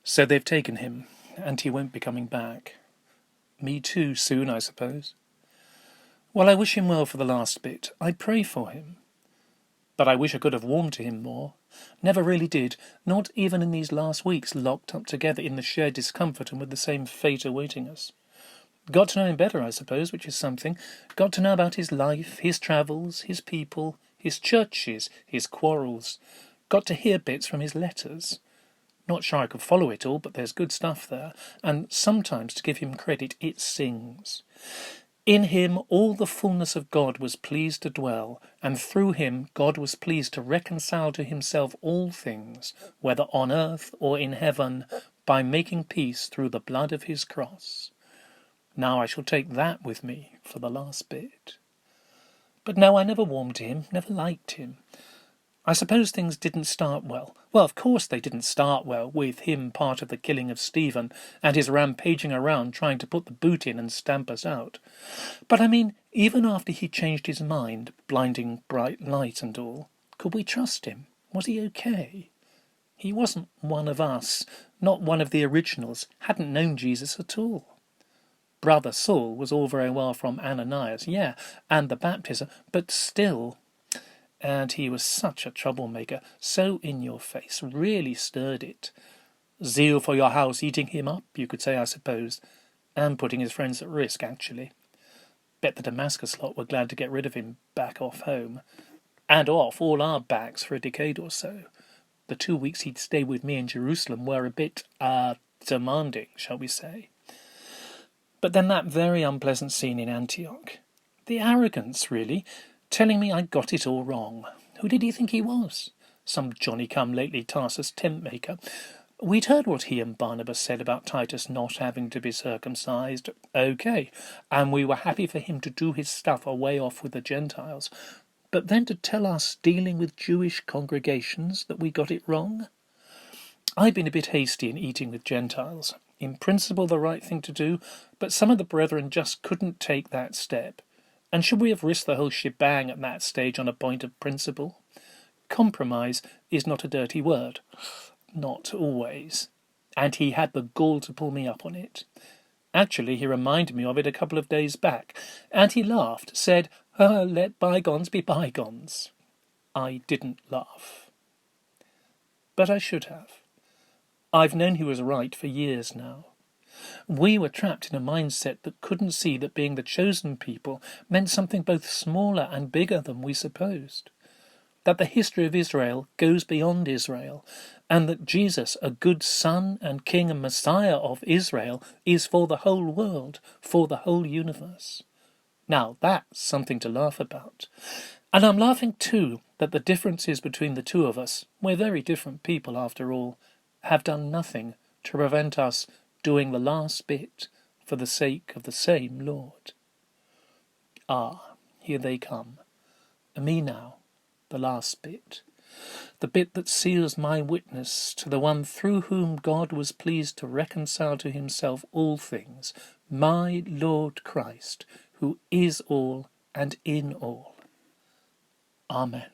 So they've taken him, and he won't be coming back. Me too, soon, I suppose. Well, I wish him well for the last bit. I pray for him. But I wish I could have warmed to him more. Never really did, not even in these last weeks, locked up together in the shared discomfort and with the same fate awaiting us. Got to know him better, I suppose, which is something. Got to know about his life, his travels, his people, his churches, his quarrels. Got to hear bits from his letters. Not sure I could follow it all, but there's good stuff there, and sometimes, to give him credit, it sings. In him all the fullness of God was pleased to dwell, and through him God was pleased to reconcile to himself all things, whether on earth or in heaven, by making peace through the blood of his cross. Now I shall take that with me for the last bit. But no, I never warmed to him, never liked him. I suppose things didn't start well. Well, of course they didn't start well, with him part of the killing of Stephen, and his rampaging around trying to put the boot in and stamp us out. But I mean, even after he changed his mind, blinding bright light and all, could we trust him? Was he okay? He wasn't one of us, not one of the originals, hadn't known Jesus at all. Brother Saul was all very well from Ananias, yeah, and the baptism, but still... And he was such a troublemaker, so in your face, really stirred it. Zeal for your house eating him up, you could say, I suppose, and putting his friends at risk, actually. Bet the Damascus lot were glad to get rid of him back off home, and off all our backs for a decade or so. The 2 weeks he'd stay with me in Jerusalem were a bit, demanding, shall we say. But then that very unpleasant scene in Antioch. The arrogance, really, telling me I got it all wrong. Who did he think he was? Some Johnny-come-lately Tarsus tent-maker. We'd heard what he and Barnabas said about Titus not having to be circumcised. OK, and we were happy for him to do his stuff away off with the Gentiles. But then to tell us dealing with Jewish congregations that we got it wrong? I've been a bit hasty in eating with Gentiles. In principle the right thing to do, but some of the brethren just couldn't take that step. And should we have risked the whole shebang at that stage on a point of principle? Compromise is not a dirty word. Not always. And he had the gall to pull me up on it. Actually, he reminded me of it a couple of days back, and he laughed, said, let bygones be bygones. I didn't laugh. But I should have. I've known he was right for years now. We were trapped in a mindset that couldn't see that being the chosen people meant something both smaller and bigger than we supposed. That the history of Israel goes beyond Israel, and that Jesus, a good son and king and Messiah of Israel, is for the whole world, for the whole universe. Now that's something to laugh about. And I'm laughing too that the differences between the two of us, we're very different people after all, have done nothing to prevent us doing the last bit for the sake of the same Lord. Ah, here they come. And me now, the last bit. The bit that seals my witness to the one through whom God was pleased to reconcile to himself all things, my Lord Christ, who is all and in all. Amen.